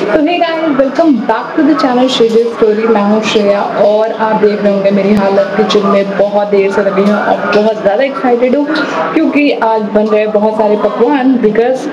तो hey guys, welcome back to the channel Shreya story. मैं हूँ श्रेया और आप देख रहे होंगे मेरी हालत किचन में बहुत देर से लगी हूँ और बहुत ज़्यादा एक्साइटेड हूँ क्योंकि आज बन रहे बहुत सारे पकवान। बिकॉज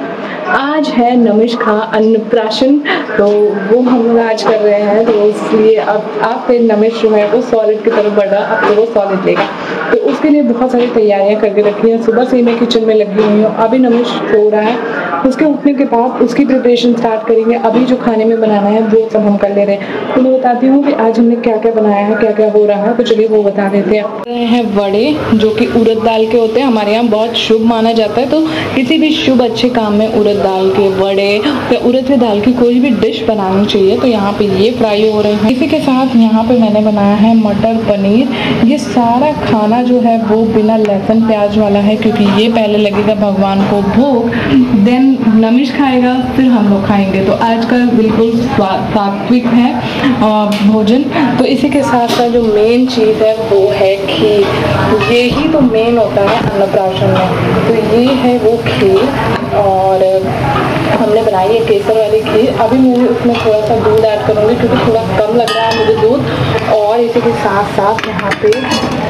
आज है नमिश का अन्नप्राशन, तो वो हम लोग आज कर रहे हैं। तो इसलिए अब आपके नमिश जो है वो सॉलिड की तरफ बढ़ रहा, अब तो वो सॉलिड लेगा। तो उसके लिए बहुत सारी तैयारियां करके रखी हैं। सुबह से मैं किचन में लगी हुई हूँ। अभी नमिश सो रहा है, उसके उठने के बाद उसकी प्रिपरेशन स्टार्ट करेंगे। अभी जो खाने में बनाना है वो सब हम कर ले रहे हैं। तो मैं बताती हूँ कि आज हमने क्या क्या बनाया है, क्या क्या हो रहा है। तो चलिए वो बता देते हैं। वड़े जो कि उड़द दाल के होते हैं, हमारे यहाँ बहुत शुभ माना जाता है। तो किसी भी शुभ अच्छे काम में उड़द दाल के वड़े या उड़द की दाल की कोई भी डिश बनानी चाहिए। तो यहाँ पे ये फ्राई हो रहे हैं। इसी के साथ यहाँ पे मैंने बनाया है मटर पनीर। ये सारा खाना जो है वो बिना लहसुन प्याज वाला है क्योंकि ये पहले लगेगा भगवान को भोग, देन नमिश खाएगा, फिर हम लोग खाएंगे। तो आज का बिल्कुल सात्विक है भोजन। तो इसी के साथ साथ जो मेन चीज़ है वो है खीर। ये ही तो मेन होता है अन्नप्राशन में। तो ये है वो खीर और हमने बनाई है केसर वाली खीर। अभी मैं उसमें थोड़ा सा दूध ऐड करूँगी क्योंकि थोड़ा कम लग रहा है मुझे दूध। और इसी के साथ साथ यहाँ पे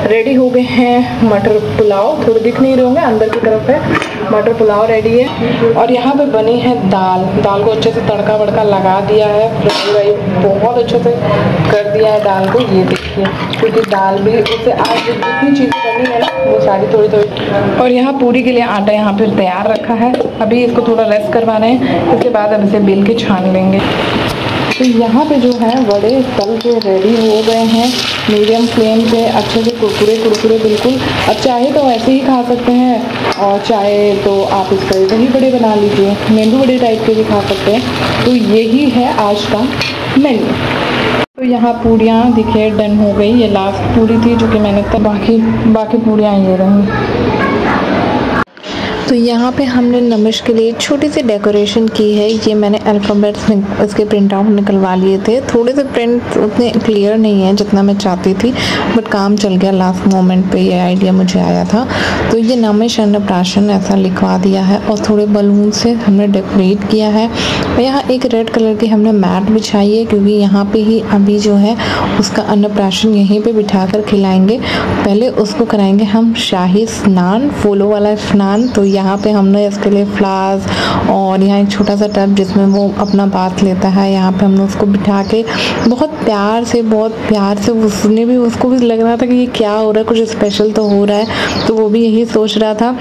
रेडी हो गए हैं मटर पुलाव। थोड़े दिख नहीं रहे होंगे, अंदर की तरफ है। मटर पुलाव रेडी है और यहाँ पे बनी है दाल। दाल को अच्छे से तड़का वड़का लगा दिया है, फ्राई बहुत अच्छे से कर दिया है दाल को। ये देखिए, क्योंकि दाल भी उससे आज जितनी चीज़ें बनी है ना वो सारी थोड़ी थोड़ी। और यहाँ पूरी के लिए आटा यहाँ पे तैयार रखा है। अभी इसको थोड़ा रेस्ट करवा रहे हैं, इसके बाद अब इसे बेल के छान लेंगे। तो यहाँ पे जो है वड़े तल के रेडी हो गए हैं मीडियम फ्लेम पे, अच्छे से कुरकुरे कुरकुरे बिल्कुल। अब चाहे तो ऐसे ही खा सकते हैं और चाहे तो आप इस पर दही बड़े बना लीजिए, मेंदू बड़े टाइप के भी खा सकते हैं। तो यही है आज का मेन्यू। तो यहाँ पूड़ियाँ देखिए डन हो गई। ये लास्ट पूड़ी थी जो कि मैंने तब बाकी पूड़ियाँ ये रहीं। तो यहाँ पे हमने नमिश के लिए छोटी सी डेकोरेशन की है। ये मैंने अल्फ़ाबेट्स में इसके प्रिंट आउट निकलवा लिए थे। थोड़े से प्रिंट उतने क्लियर नहीं है जितना मैं चाहती थी, बट काम चल गया। लास्ट मोमेंट पे ये आइडिया मुझे आया था। तो ये नमिश अन्नप्राशन ऐसा लिखवा दिया है और थोड़े बलून से हमने डेकोरेट किया है। और यहाँ एक रेड कलर की हमने मैट बिछाई है क्योंकि यहाँ पे ही अभी जो है उसका अन्नप्राशन यहीं पे बिठा कर खिलाएंगे। पहले उसको कराएंगे हम शाही स्नान, फूलों वाला स्नान। तो यहाँ पे हमने इसके लिए फ्लावर्स और यहाँ एक छोटा सा टब जिसमें वो अपना बाथ लेता है, यहाँ पे हमने उसको बिठा के बहुत प्यार से उसको भी लग रहा था कि ये क्या हो रहा है, कुछ स्पेशल तो हो रहा है। तो वो भी यही सोच रहा था।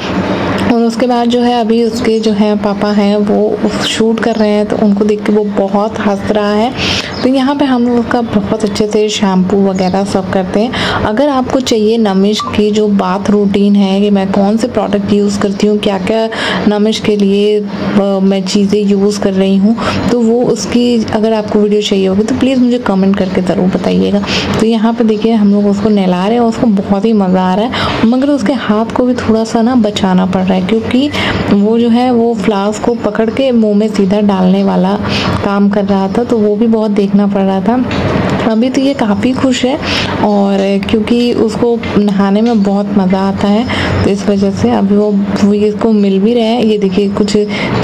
और उसके बाद जो है अभी उसके जो है पापा हैं वो शूट कर रहे हैं, तो उनको देख के वो बहुत हंस रहा है। तो यहाँ पे हम लोग उसका बहुत अच्छे से शैम्पू वगैरह सब करते हैं। अगर आपको चाहिए नमिश की जो बाथ रूटीन है कि मैं कौन से प्रोडक्ट यूज़ करती हूँ, क्या क्या नमिश के लिए मैं चीज़ें यूज़ कर रही हूँ, तो वो उसकी अगर आपको वीडियो चाहिए होगी तो प्लीज़ मुझे कमेंट करके ज़रूर बताइएगा। तो यहाँ पे देखिए हम लोग उसको नहला रहे हैं और उसको बहुत ही मज़ा आ रहा है, मगर उसके हाथ को भी थोड़ा सा ना बचाना पड़ रहा है क्योंकि वो जो है वो फ्लावर्स को पकड़ के मुँह में सीधा डालने वाला काम कर रहा था। तो वो भी बहुत देखना पड़ रहा था। अभी तो ये काफ़ी खुश है और क्योंकि उसको नहाने में बहुत मज़ा आता है, तो इस वजह से अभी वो इसको मिल भी रहे हैं। ये देखिए कुछ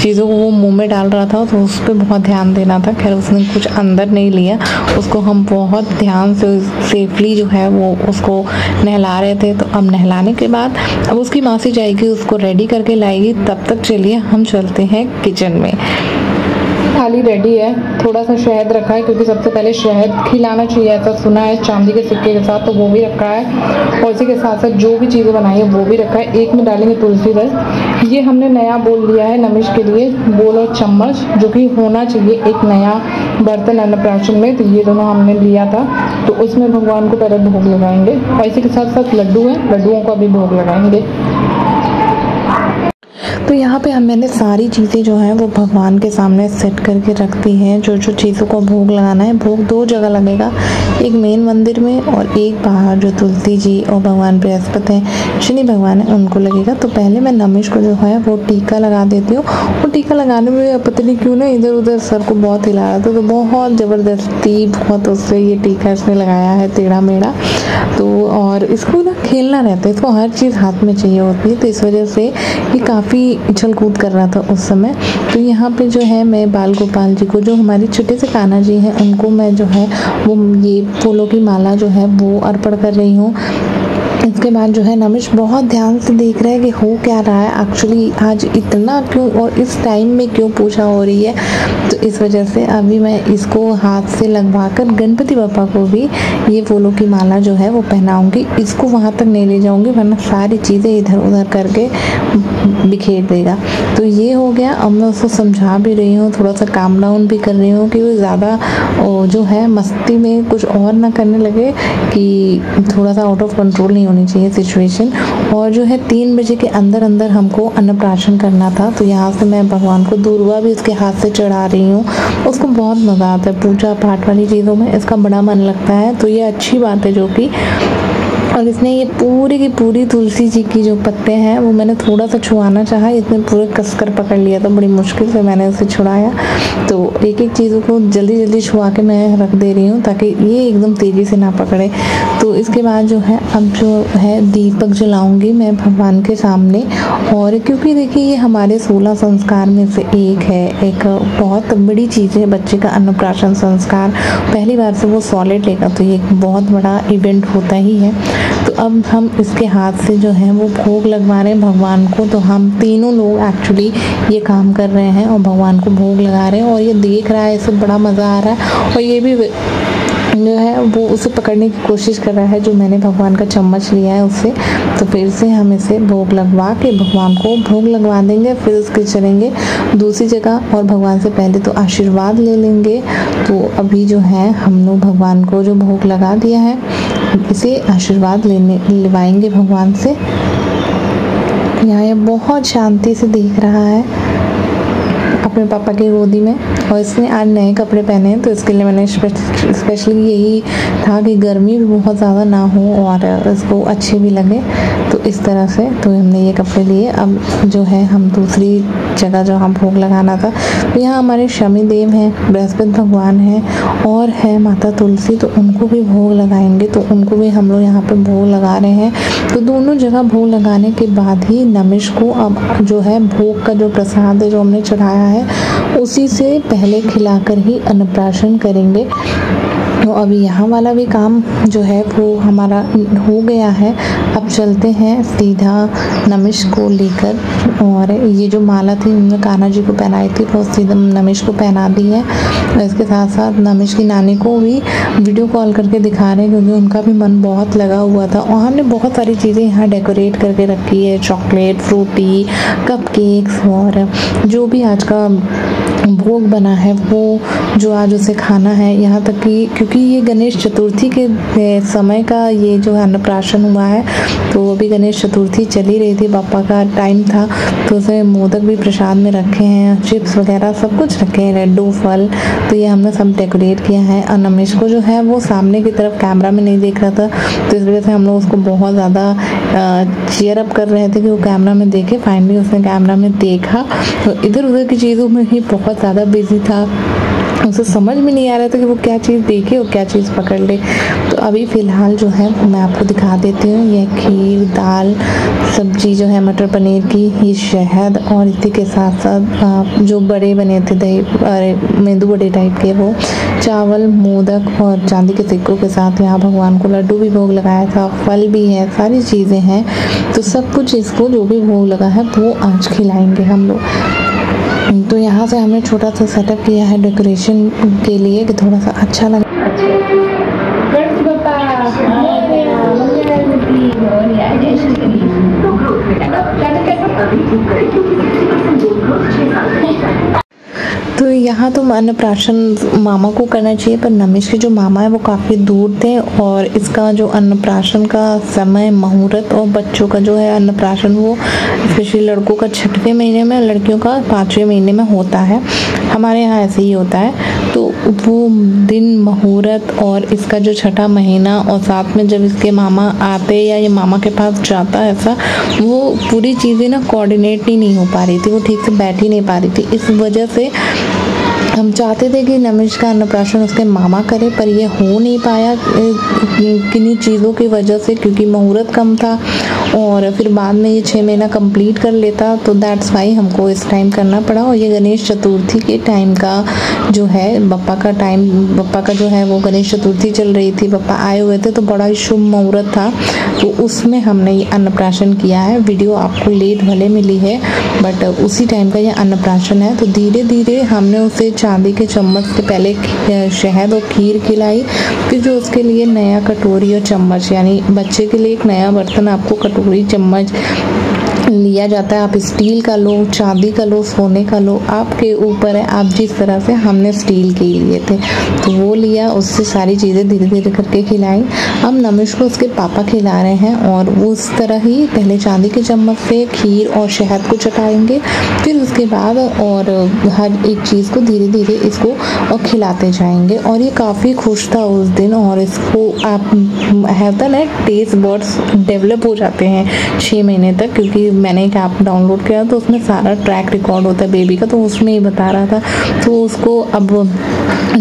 चीज़ों को वो मुंह में डाल रहा था तो उस पर बहुत ध्यान देना था। खैर उसने कुछ अंदर नहीं लिया, उसको हम बहुत ध्यान से सेफली जो है वो उसको नहला रहे थे। तो अब नहलाने के बाद अब उसकी मासी जाएगी उसको रेडी करके लाएगी। तब तक चलिए हम चलते हैं किचन में। थाली रेडी है, थोड़ा सा शहद रखा है क्योंकि सबसे पहले शहद खिलाना चाहिए ऐसा सुना है चांदी के सिक्के के साथ, तो वो भी रखा है। और इसी के साथ साथ जो भी चीज़ें बनाई है वो भी रखा है। एक में डालेंगे तुलसी रस। ये हमने नया बोल लिया है नमिश के लिए, बोल और चम्मच जो कि होना चाहिए एक नया बर्तन अन्नप्राशन में। तो ये दोनों हमने लिया था, तो उसमें भगवान को पहले भोग लगाएंगे और इसी के साथ साथ लड्डू हैं, लड्डुओं को अभी भोग लगाएंगे। तो यहाँ पे मैंने सारी चीज़ें जो हैं वो भगवान के सामने सेट करके रख दी हैं। जो जो चीज़ों को भोग लगाना है, भोग दो जगह लगेगा, एक मेन मंदिर में और एक बाहर जो तुलसी जी और भगवान बृहस्पति हैं, शनि भगवान है, उनको लगेगा। तो पहले मैं नमिश को जो है वो टीका लगा देती हूँ। और टीका लगाने में पता नहीं क्यों ना इधर उधर सर को बहुत हिला रहा था, तो बहुत ज़बरदस्ती बहुत उससे ये टीका इसने लगाया है टेढ़ा मेढ़ा। तो और इसको ना खेलना रहता है, इसको हर चीज़ हाथ में चाहिए होती है, तो इस वजह से ये काफ़ी उछल कूद कर रहा था उस समय। तो यहाँ पे जो है मैं बाल गोपाल जी को, जो हमारे छोटे से कान्हा जी हैं, उनको मैं जो है वो ये फूलों की माला जो है वो अर्पण कर रही हूँ। इसके बाद जो है नमिश बहुत ध्यान से देख रहा है कि हो क्या रहा है, एक्चुअली आज इतना क्यों और इस टाइम में क्यों पूजा हो रही है। तो इस वजह से अभी मैं इसको हाथ से लगवाकर गणपति बप्पा को भी ये फूलों की माला जो है वो पहनाऊंगी। इसको वहाँ तक नहीं ले जाऊंगी वरना सारी चीज़ें इधर उधर करके बिखेर देगा। तो ये हो गया। अब मैं उसको समझा भी रही हूँ, थोड़ा सा काम डाउन भी कर रही हूँ कि वो ज़्यादा जो है मस्ती में कुछ और ना करने लगे, कि थोड़ा सा आउट ऑफ कंट्रोल नहीं होनी चाहिए सिचुएशन। और जो है 3 बजे के अंदर अंदर हमको अन्नप्राशन करना था। तो यहाँ से मैं भगवान को दूर्वा भी उसके हाथ से चढ़ा रही हूँ। उसको बहुत मज़ा आता है पूजा पाठ वाली चीज़ों में, इसका बड़ा मन लगता है। तो ये अच्छी बात है जो कि, और इसने ये पूरी की पूरी तुलसी जी की जो पत्ते हैं वो मैंने थोड़ा सा छुआना चाहा, इसने पूरे कसकर पकड़ लिया था, बड़ी मुश्किल से मैंने उसे छुड़ाया। तो एक एक चीज़ों को जल्दी जल्दी छुआ के मैं रख दे रही हूँ ताकि ये एकदम तेज़ी से ना पकड़े। तो इसके बाद जो है अब जो है दीपक जलाऊंगी मैं भगवान के सामने। और क्योंकि देखिए ये हमारे 16 संस्कार में से एक है, एक बहुत बड़ी चीज़ है बच्चे का अन्नप्राशन संस्कार। पहली बार से वो सॉलिड लेगा तो ये एक बहुत बड़ा इवेंट होता ही है। तो अब हम इसके हाथ से जो है वो भोग लगवा रहे हैं भगवान को। तो हम तीनों लोग एक्चुअली ये काम कर रहे हैं और भगवान को भोग लगा रहे हैं। और ये देख रहा है, इसे बड़ा मज़ा आ रहा है। और ये भी जो है वो उसे पकड़ने की कोशिश कर रहा है जो मैंने भगवान का चम्मच लिया है उससे। तो फिर से हम इसे भोग लगवा के भगवान को भोग लगवा देंगे, फिर उसके चलेंगे दूसरी जगह और भगवान से पहले तो आशीर्वाद ले लेंगे। तो अभी जो है हम लोग भगवान को जो भोग लगा दिया है इसे आशीर्वाद लेवाएंगे भगवान से। यहाँ ये बहुत शांति से देख रहा है अपने पापा की गोदी में। और इसने आज नए कपड़े पहने हैं तो इसके लिए मैंने स्पेशली यही था कि गर्मी भी बहुत ज़्यादा ना हो और इसको अच्छे भी लगे। तो इस तरह से तो हमने ये कपड़े लिए। अब जो है हम दूसरी जगह जहाँ भोग लगाना था, तो यहाँ हमारे शमी देव हैं, बृहस्पति भगवान हैं और है माता तुलसी, तो उनको भी भोग लगाएंगे। तो उनको भी हम लोग यहाँ पे भोग लगा रहे हैं। तो दोनों जगह भोग लगाने के बाद ही नमिश को अब जो है भोग का जो प्रसाद है जो हमने चढ़ाया है उसी से पहले खिलाकर ही अन्नप्राशन करेंगे। तो अभी यहाँ वाला भी काम जो है वो हमारा हो गया है। अब चलते हैं सीधा नमिश को लेकर। और ये जो माला थी उन्होंने कान्हा जी को पहनाई थी, वो सीधा नमिश को पहना दी है। और इसके साथ साथ नमिश की नानी को भी वीडियो कॉल करके दिखा रहे हैं क्योंकि उनका भी मन बहुत लगा हुआ था। और हमने बहुत सारी चीज़ें यहाँ डेकोरेट करके रखी है, चॉकलेट, फ्रूटी, कपकेक्स और जो भी आज का भोग बना है वो जो आज उसे खाना है। यहाँ तक कि क्योंकि ये गणेश चतुर्थी के समय का ये जो है अन्नप्राशन हुआ है, तो अभी गणेश चतुर्थी चली रही थी, पापा का टाइम था, तो उसे मोदक भी प्रसाद में रखे हैं, चिप्स वगैरह सब कुछ रखे हैं, लड्डू, फल। तो ये हमने सब डेकोरेट किया है। और नमिश को जो है वो सामने की तरफ कैमरा में नहीं देख रहा था, तो इस वजह से हम लोग उसको बहुत ज़्यादा चीयर अप कर रहे थे कि वो कैमरा में देखे। फाइनली उसने कैमरा में देखा तो इधर उधर की चीज़ों में ही बहुत ज़्यादा बिजी था, उसे समझ में नहीं आ रहा था कि वो क्या चीज़ देखे और क्या चीज़ पकड़ ले। तो अभी फ़िलहाल जो है मैं आपको दिखा देती हूँ। यह खीर, दाल, सब्जी जो है मटर पनीर की, ये शहद और इसी के साथ साथ जो बड़े बने थे दही मेंदू बड़े टाइप के, वो चावल, मोदक और चांदी के सिक्कों के साथ यहाँ भगवान को लड्डू भी भोग लगाया था, फल भी है, सारी चीज़ें हैं। तो सब कुछ इसको जो भी भोग लगा है वो आज खिलाएंगे हम लोग। तो यहाँ से हमने छोटा सा सेटअप किया है डेकोरेशन के लिए कि थोड़ा सा अच्छा लगे। तो यहाँ तो अन्नप्राशन मामा को करना चाहिए, पर नमिश के जो मामा है वो काफ़ी दूर थे और इसका जो अन्नप्राशन का समय, मुहूर्त और बच्चों का जो है अन्नप्राशन वो स्पेशली लड़कों का 6वें महीने में, लड़कियों का 5वें महीने में होता है। हमारे यहाँ ऐसे ही होता है। तो वो दिन, मुहूर्त और इसका जो 6वां महीना और साथ में जब इसके मामा आते या ये मामा के पास जाता है, ऐसा वो पूरी चीज़ें ना कोऑर्डिनेट ही नहीं हो पा रही थी, वो ठीक से बैठ ही नहीं पा रही थी। इस वजह से हम चाहते थे कि नमिश का अन्नप्राशन उसके मामा करे, पर ये हो नहीं पाया किन्हीं चीज़ों की वजह से, क्योंकि मुहूर्त कम था और फिर बाद में ये 6 महीना कंप्लीट कर लेता, तो दैट्स वाई हमको इस टाइम करना पड़ा। और ये गणेश चतुर्थी के टाइम का जो है बप्पा का जो है वो गणेश चतुर्थी चल रही थी, बप्पा आए हुए थे, तो बड़ा ही शुभ मुहूर्त था, तो उसमें हमने ये अन्नप्राशन किया है। वीडियो आपको लेट भले मिली है, बट उसी टाइम का ये अन्नप्राशन है। तो धीरे धीरे हमने उसे चांदी के चम्मच से पहले शहद और खीर खिलाई, फिर जो उसके लिए नया कटोरी और चम्मच, यानी बच्चे के लिए एक नया बर्तन आपको कटोरी चम्मच लिया जाता है। आप स्टील का लो, चांदी का लो, सोने का लो, आपके ऊपर है। आप जिस तरह से, हमने स्टील के लिए थे तो वो लिया, उससे सारी चीज़ें धीरे धीरे करके खिलाई। अब नमिश को उसके पापा खिला रहे हैं और वो उस तरह ही पहले चांदी के चम्मच से खीर और शहद को चटाएंगे, फिर उसके बाद और हर एक चीज़ को धीरे धीरे इसको और खिलाते जाएंगे। और ये काफ़ी खुश था उस दिन, और इसको आप होता ना टेस्ट बर्ड्स डेवलप हो जाते हैं 6 महीने तक, क्योंकि मैंने एक ऐप डाउनलोड किया तो उसमें सारा ट्रैक रिकॉर्ड होता है बेबी का, तो उसमें ही बता रहा था। तो उसको अब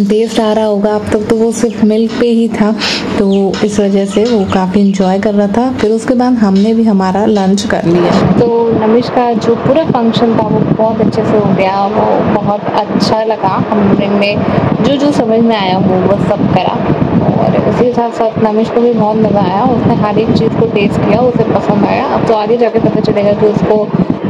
टेस्ट आ रहा होगा, अब तक तो वो सिर्फ मिल्क पे ही था, तो इस वजह से वो काफ़ी इंजॉय कर रहा था। फिर उसके बाद हमने भी हमारा लंच कर लिया। तो नमिश का जो पूरा फंक्शन था वो बहुत अच्छे से हो गया, वो बहुत अच्छा लगा। हमने जो समझ में आया वो सब करा, और उसी साथ साथ नमिश को भी बहुत मज़ा आया। उसने हर एक चीज़ को टेस्ट किया, उसे पसंद आया। अब तो आगे जाके पता चलेगा कि उसको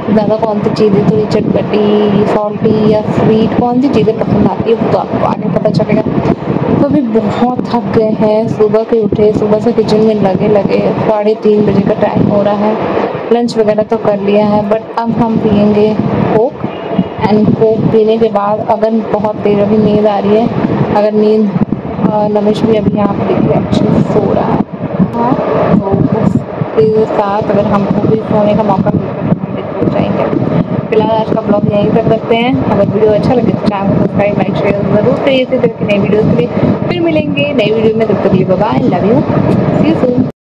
ज़्यादा कौन सी चीज़ें, थोड़ी चटपटी, सॉल्टी या स्वीट, कौन सी चीज़ें पसंद आती है, वो तो आपको आगे पता चलेगा। तो अभी बहुत थक गए हैं, सुबह के उठे, सुबह से किचन में लगे 3:30 बजे का टाइम हो रहा है। लंच वगैरह तो कर लिया है, बट अब हम पियेंगे कोक। एंड कोक पीने के बाद अगर बहुत देर अभी नींद आ रही है, अगर नींद नमिश भी अभी यहाँ पर देखिए एक्चुअली सो रहा है, तो उसके साथ अगर हमको भी सोने का मौका मिलता है तो हम भी सो जाएंगे। फिलहाल आज का ब्लॉग यहीं तक रखते हैं। अगर वीडियो अच्छा लगे तो चैनल को सब्सक्राइब, लाइक, शेयर जरूर करिए। इसी तरह की नई वीडियोज़ के लिए फिर मिलेंगे नई वीडियो में। तब तक के लिए bye bye, love you, see you soon.